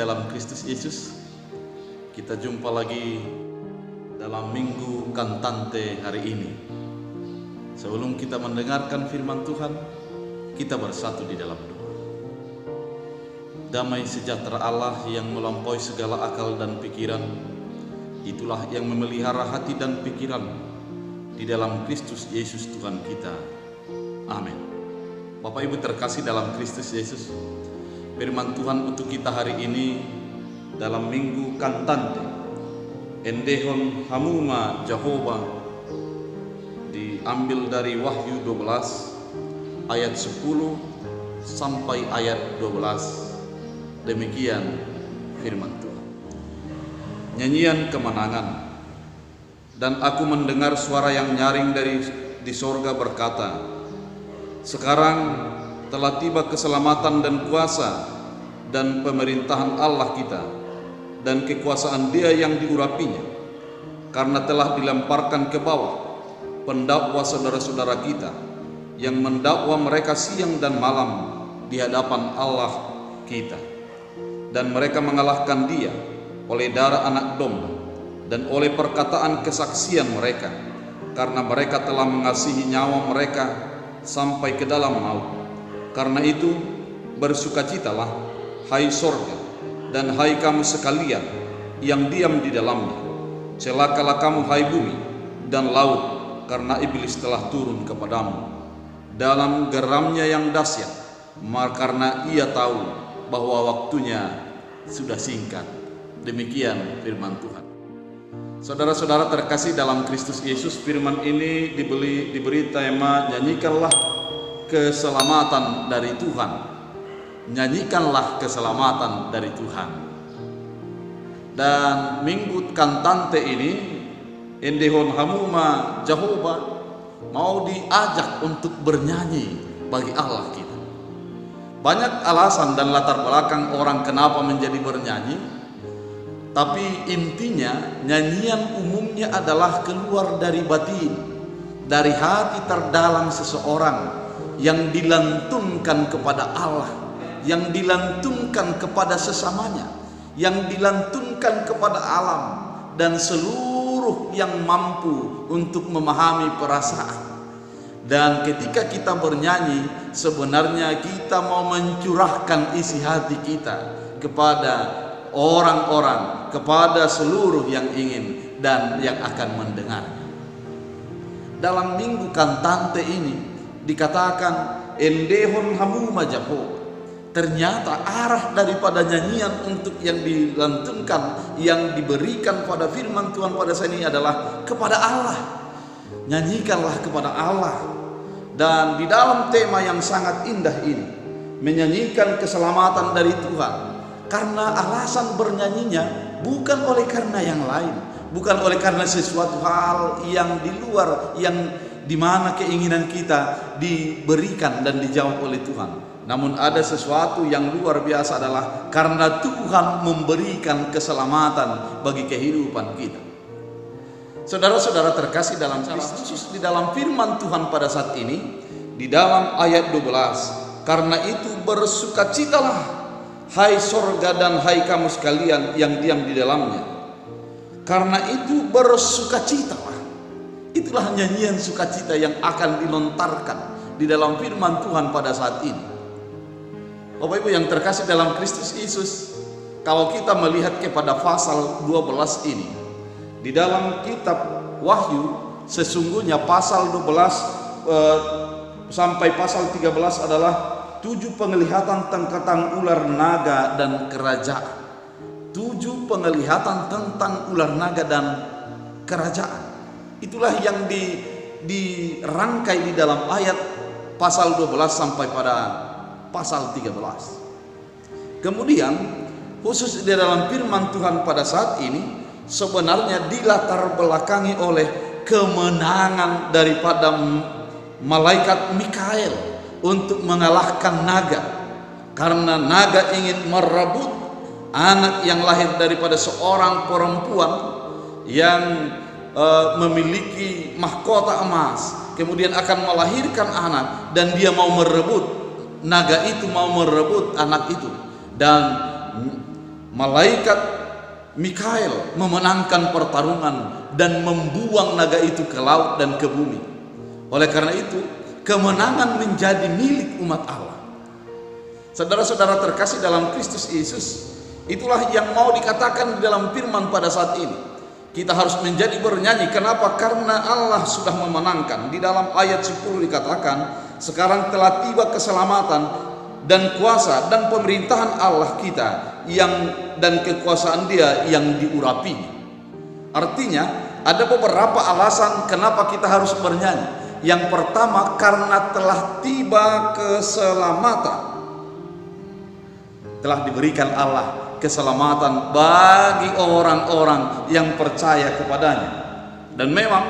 dalam Kristus Yesus, kita jumpa lagi dalam Minggu Kantante hari ini. Sebelum kita mendengarkan firman Tuhan, kita bersatu di dalam doa. Damai sejahtera Allah yang melampaui segala akal dan pikiran, itulah yang memelihara hati dan pikiran di dalam Kristus Yesus Tuhan kita. Amin. Bapak Ibu terkasih dalam Kristus Yesus, firman Tuhan untuk kita hari ini dalam Minggu Kantante, Endehon Hamuma Jehovah, diambil dari Wahyu 12 ayat 10 sampai ayat 12. Demikian firman Tuhan. Nyanyian kemenangan. Dan aku mendengar suara yang nyaring di sorga berkata, sekarang telah tiba keselamatan dan kuasa dan pemerintahan Allah kita dan kekuasaan Dia yang diurapinya, karena telah dilemparkan ke bawah pendakwa saudara-saudara kita yang mendakwa mereka siang dan malam di hadapan Allah kita, dan mereka mengalahkan Dia oleh darah anak domba dan oleh perkataan kesaksian mereka, karena mereka telah mengasihi nyawa mereka sampai ke dalam maut. Karena itu bersukacitalah, hai sorga, dan hai kamu sekalian yang diam di dalamnya. Celakalah kamu, hai bumi dan laut, karena iblis telah turun kepadamu dalam geramnya yang dahsyat, karena ia tahu bahwa waktunya sudah singkat. Demikian firman Tuhan. Saudara-saudara terkasih dalam Kristus Yesus, firman ini diberi tema nyanyikanlah keselamatan dari Tuhan. Nyanyikanlah keselamatan dari Tuhan. Dan Minggu Kantante ini, Endehon Hamuma Jehovah, mau diajak untuk bernyanyi bagi Allah kita. Banyak alasan dan latar belakang orang kenapa menjadi bernyanyi, tapi intinya nyanyian umumnya adalah keluar dari batin, dari hati terdalam seseorang, yang dilantunkan kepada Allah, yang dilantunkan kepada sesamanya, yang dilantunkan kepada alam dan seluruh yang mampu untuk memahami perasaan. Dan ketika kita bernyanyi, sebenarnya kita mau mencurahkan isi hati kita kepada orang-orang, kepada seluruh yang ingin dan yang akan mendengarnya. Dalam Minggu Kantante ini dikatakan Endehon Hamuma Jehovah. Ternyata arah daripada nyanyian untuk yang dilantunkan, yang diberikan pada firman Tuhan pada saat ini adalah kepada Allah. Nyanyikanlah kepada Allah. Dan di dalam tema yang sangat indah ini, menyanyikan keselamatan dari Tuhan. Karena alasan bernyanyinya bukan oleh karena yang lain, bukan oleh karena sesuatu hal yang di luar, yang di mana keinginan kita diberikan dan dijawab oleh Tuhan. Namun ada sesuatu yang luar biasa, adalah karena Tuhan memberikan keselamatan bagi kehidupan kita. Saudara-saudara terkasih dalam Kristus, di dalam firman Tuhan pada saat ini, di dalam ayat 12, karena itu bersukacitalah, hai sorga dan hai kamu sekalian yang diam di dalamnya. Karena itu bersukacitalah. Itulah nyanyian sukacita yang akan dilontarkan di dalam firman Tuhan pada saat ini. Bapak Ibu yang terkasih dalam Kristus Yesus, kalau kita melihat kepada pasal 12 ini, di dalam kitab Wahyu, sesungguhnya pasal 12 sampai pasal 13 adalah 7 penglihatan tentang ular naga dan kerajaan. 7 penglihatan tentang ular naga dan kerajaan. Itulah yang dirangkai di dalam ayat pasal 12 sampai pada pasal 13. Kemudian khusus di dalam firman Tuhan pada saat ini, sebenarnya dilatar belakangi oleh kemenangan daripada malaikat Mikael untuk mengalahkan naga. Karena naga ingin merebut anak yang lahir daripada seorang perempuan yang memiliki mahkota emas, kemudian akan melahirkan anak, dan dia mau merebut, naga itu mau merebut anak itu. Dan malaikat Mikael memenangkan pertarungan dan membuang naga itu ke laut dan ke bumi. Oleh karena itu, kemenangan menjadi milik umat Allah. Saudara-saudara terkasih dalam Kristus Yesus, itulah yang mau dikatakan di dalam firman pada saat ini. Kita harus menjadi bernyanyi. Kenapa? Karena Allah sudah memenangkan. Di dalam ayat 10 dikatakan, sekarang telah tiba keselamatan dan kuasa dan pemerintahan Allah kita dan kekuasaan Dia yang diurapi. Artinya, ada beberapa alasan kenapa kita harus bernyanyi. Yang pertama, karena telah tiba keselamatan. Telah diberikan Allah keselamatan bagi orang-orang yang percaya kepadanya. Dan memang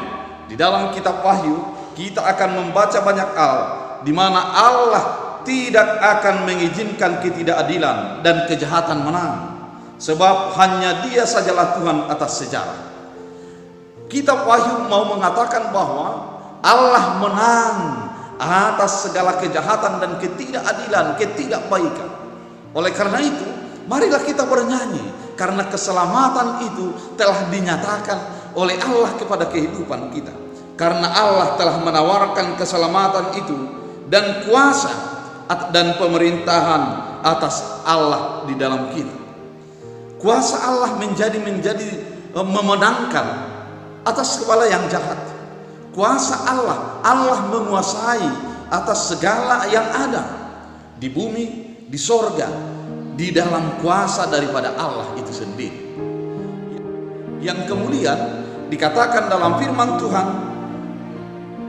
di dalam kitab Wahyu kita akan membaca banyak hal di mana Allah tidak akan mengizinkan ketidakadilan dan kejahatan menang, sebab hanya Dia sajalah Tuhan atas sejarah. Kitab Wahyu mau mengatakan bahwa Allah menang atas segala kejahatan dan ketidakadilan, ketidakbaikan. Oleh karena itu, marilah kita bernyanyi, karena keselamatan itu telah dinyatakan oleh Allah kepada kehidupan kita. Karena Allah telah menawarkan keselamatan itu dan kuasa dan pemerintahan atas Allah di dalam kita. Kuasa Allah menjadi memenangkan atas segala yang jahat. Kuasa Allah menguasai atas segala yang ada di bumi, di sorga, di dalam kuasa daripada Allah itu sendiri. Yang kemudian dikatakan dalam firman Tuhan,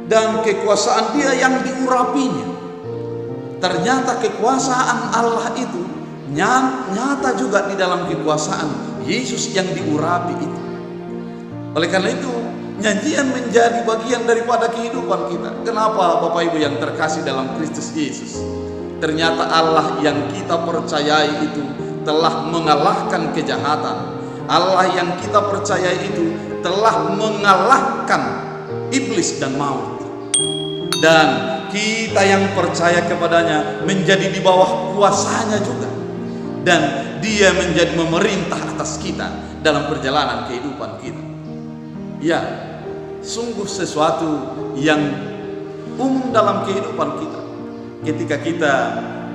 dan kekuasaan Dia yang diurapinya. Ternyata kekuasaan Allah itu nyata juga di dalam kekuasaan Yesus yang diurapi itu. Oleh karena itu, nyanyian menjadi bagian daripada kehidupan kita. Kenapa Bapak Ibu yang terkasih dalam Kristus Yesus? Ternyata Allah yang kita percayai itu telah mengalahkan kejahatan. Allah yang kita percayai itu telah mengalahkan iblis dan maut. Dan kita yang percaya kepadanya menjadi di bawah kuasanya juga. Dan Dia menjadi memerintah atas kita dalam perjalanan kehidupan kita. Ya, sungguh sesuatu yang umum dalam kehidupan kita. Ketika kita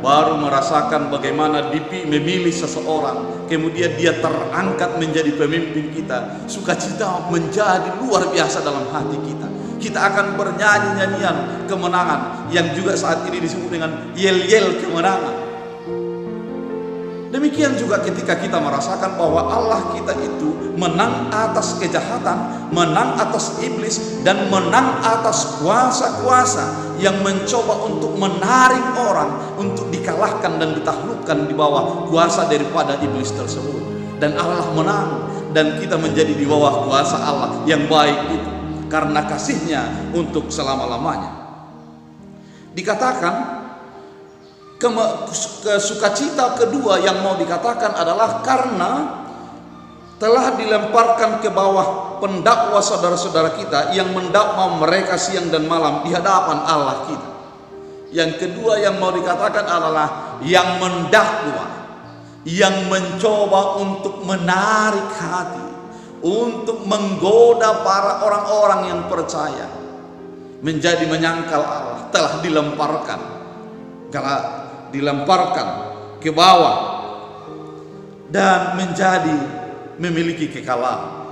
baru merasakan bagaimana memilih seseorang, kemudian dia terangkat menjadi pemimpin kita, sukacita menjadi luar biasa dalam hati kita. Kita akan bernyanyi nyanyian kemenangan yang juga saat ini disebut dengan yel-yel kemenangan. Demikian juga ketika kita merasakan bahwa Allah kita itu menang atas kejahatan, menang atas iblis, dan menang atas kuasa-kuasa yang mencoba untuk menarik orang untuk dikalahkan dan ditaklukkan di bawah kuasa daripada iblis tersebut. Dan Allah menang, dan kita menjadi di bawah kuasa Allah yang baik itu karena kasih-Nya untuk selama-lamanya. Dikatakan sukacita kedua yang mau dikatakan adalah karena telah dilemparkan ke bawah pendakwa saudara-saudara kita yang mendakwa mereka siang dan malam di hadapan Allah kita. Yang kedua yang mau dikatakan adalah yang mendakwa, yang mencoba untuk menarik hati, untuk menggoda para orang-orang yang percaya menjadi menyangkal Allah, telah dilemparkan ke bawah dan menjadi memiliki kekalahan.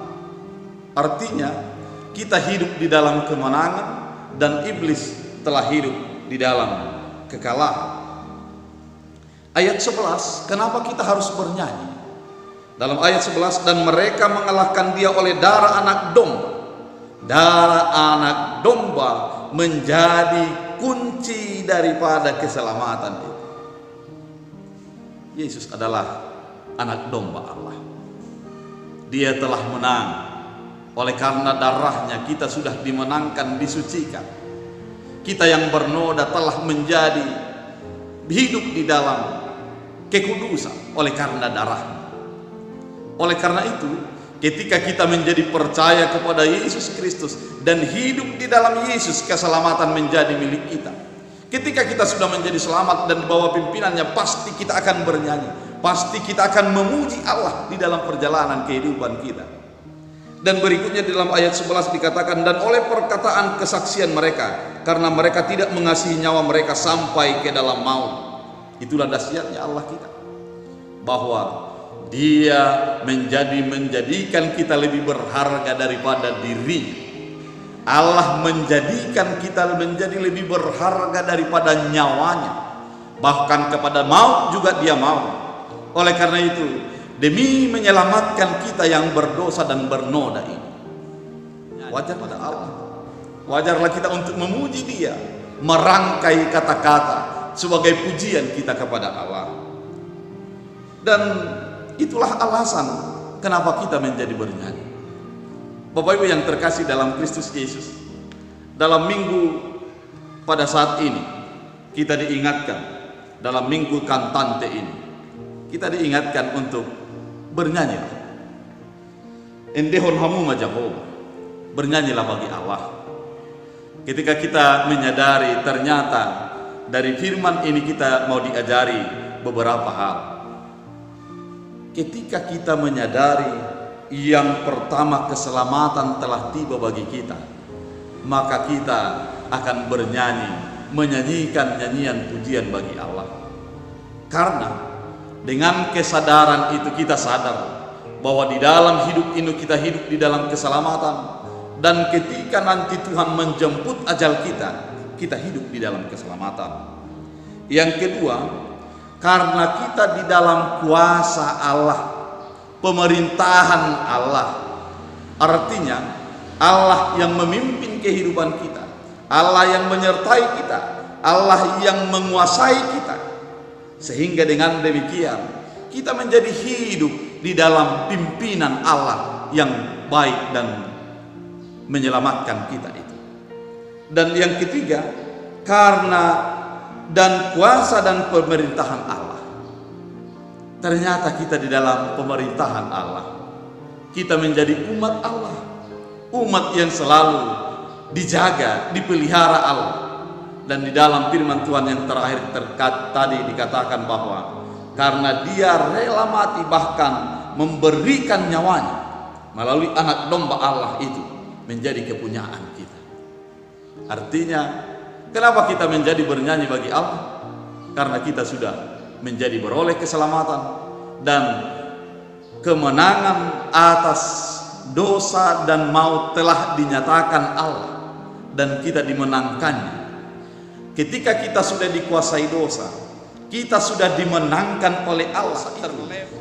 Artinya kita hidup di dalam kemenangan dan iblis telah hidup di dalam kekalahan. Ayat 11, kenapa kita harus bernyanyi? Dalam ayat 11, dan mereka mengalahkan Dia oleh darah anak domba. Darah anak domba menjadi kunci daripada keselamatan itu. Yesus adalah anak domba Allah. Dia telah menang. Oleh karena darahnya kita sudah dimenangkan, disucikan. Kita yang bernoda telah menjadi hidup di dalam kekudusan oleh karena darahnya. Oleh karena itu, ketika kita menjadi percaya kepada Yesus Kristus dan hidup di dalam Yesus, keselamatan menjadi milik kita. Ketika kita sudah menjadi selamat dan di bawah pimpinannya, pasti kita akan bernyanyi. pasti kita akan memuji Allah di dalam perjalanan kehidupan kita. Dan berikutnya di dalam ayat 11 dikatakan, dan oleh perkataan kesaksian mereka, karena mereka tidak mengasihi nyawa mereka sampai ke dalam maut. Itulah dahsyatnya Allah kita, bahwa Dia menjadikan kita lebih berharga daripada dirinya. Allah menjadikan kita menjadi lebih berharga daripada nyawanya, bahkan kepada maut juga Dia mau. Oleh karena itu, demi menyelamatkan kita yang berdosa dan bernoda ini, wajar pada Allah, wajarlah kita untuk memuji Dia, merangkai kata-kata sebagai pujian kita kepada Allah. Dan itulah alasan kenapa kita menjadi bernyanyi. Bapak Ibu yang terkasih dalam Kristus Yesus, dalam minggu pada saat ini kita diingatkan, dalam minggu Kantante ini kita diingatkan untuk bernyanyilah. Endehon hamuma Jehovah, bernyanyilah bagi Allah. Ketika kita menyadari ternyata dari firman ini kita mau diajari beberapa hal. Ketika kita menyadari yang pertama keselamatan telah tiba bagi kita, maka kita akan bernyanyi, menyanyikan nyanyian pujian bagi Allah. Karena dengan kesadaran itu kita sadar bahwa di dalam hidup ini kita hidup di dalam keselamatan, dan ketika nanti Tuhan menjemput ajal kita, kita hidup di dalam keselamatan. Yang kedua, karena kita di dalam kuasa Allah, pemerintahan Allah. Artinya Allah yang memimpin kehidupan kita, Allah yang menyertai kita, Allah yang menguasai kita. Sehingga dengan demikian kita menjadi hidup di dalam pimpinan Allah yang baik dan menyelamatkan kita itu. Dan yang ketiga, karena dan kuasa dan pemerintahan Allah. Ternyata kita di dalam pemerintahan Allah, kita menjadi umat Allah, umat yang selalu dijaga, dipelihara Allah. Dan di dalam firman Tuhan yang terakhir tadi dikatakan bahwa karena Dia rela mati, bahkan memberikan nyawanya melalui anak domba Allah itu menjadi kepunyaan kita. Artinya, kenapa kita menjadi bernyanyi bagi Allah? Karena kita sudah menjadi beroleh keselamatan dan kemenangan atas dosa dan maut telah dinyatakan Allah, dan kita dimenangkannya. Ketika kita sudah dikuasai dosa, kita sudah dimenangkan oleh Allah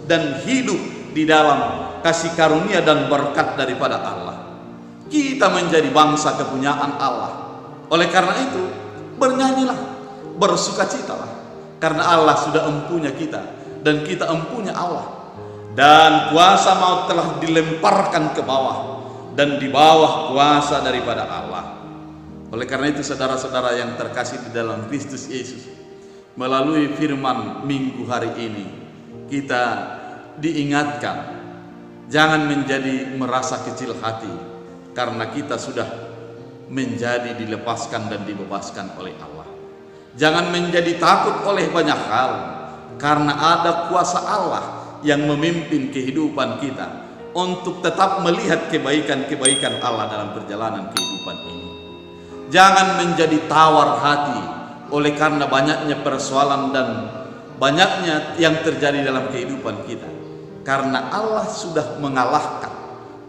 dan hidup di dalam kasih karunia dan berkat daripada Allah. Kita menjadi bangsa kepunyaan Allah. Oleh karena itu, bernyanyilah, bersukacitalah, karena Allah sudah empunya kita dan kita empunya Allah. Dan kuasa maut telah dilemparkan ke bawah dan di bawah kuasa daripada Allah. Oleh karena itu, saudara-saudara yang terkasih di dalam Kristus Yesus, melalui firman minggu hari ini kita diingatkan, jangan menjadi merasa kecil hati karena kita sudah menjadi dilepaskan dan dibebaskan oleh Allah. Jangan menjadi takut oleh banyak hal, karena ada kuasa Allah yang memimpin kehidupan kita untuk tetap melihat kebaikan-kebaikan Allah dalam perjalanan kehidupan ini. Jangan menjadi tawar hati oleh karena banyaknya persoalan dan banyaknya yang terjadi dalam kehidupan kita, karena Allah sudah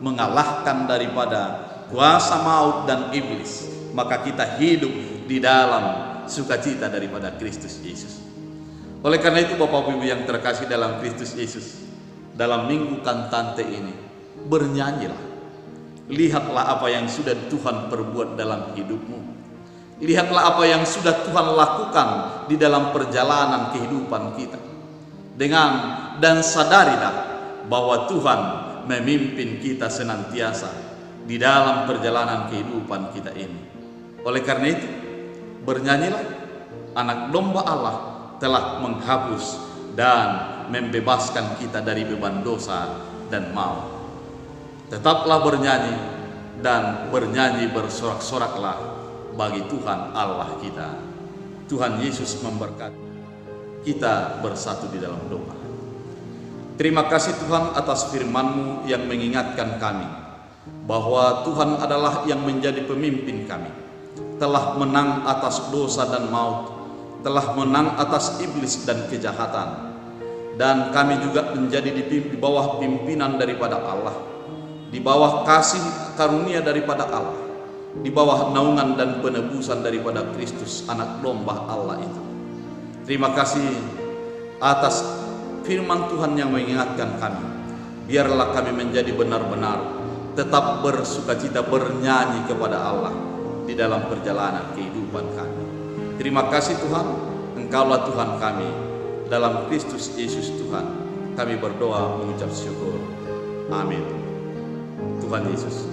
mengalahkan daripada kuasa maut dan iblis, maka kita hidup di dalam sukacita daripada Kristus Yesus. Oleh karena itu, Bapak Ibu yang terkasih dalam Kristus Yesus, dalam minggu Kantante ini bernyanyilah. Lihatlah apa yang sudah Tuhan perbuat dalam hidupmu. Lihatlah apa yang sudah Tuhan lakukan di dalam perjalanan kehidupan kita. Dan sadarilah bahwa Tuhan memimpin kita senantiasa di dalam perjalanan kehidupan kita ini. Oleh karena itu, bernyanyilah, anak domba Allah telah menghapus dan membebaskan kita dari beban dosa dan maut. Tetaplah bernyanyi dan bernyanyi bersorak-soraklah bagi Tuhan Allah kita. Tuhan Yesus memberkati. Kita bersatu di dalam doa. Terima kasih Tuhan atas firman-Mu yang mengingatkan kami bahwa Tuhan adalah yang menjadi pemimpin kami, telah menang atas dosa dan maut, telah menang atas iblis dan kejahatan, dan kami juga menjadi di bawah pimpinan daripada Allah, di bawah kasih karunia daripada Allah, di bawah naungan dan penebusan daripada Kristus, anak domba Allah itu. Terima kasih atas firman Tuhan yang mengingatkan kami. Biarlah kami menjadi benar-benar tetap bersukacita, bernyanyi kepada Allah di dalam perjalanan kehidupan kami. Terima kasih Tuhan, Engkaulah Tuhan kami. Dalam Kristus Yesus Tuhan kami berdoa mengucap syukur. Amin. Tuhan Yesus.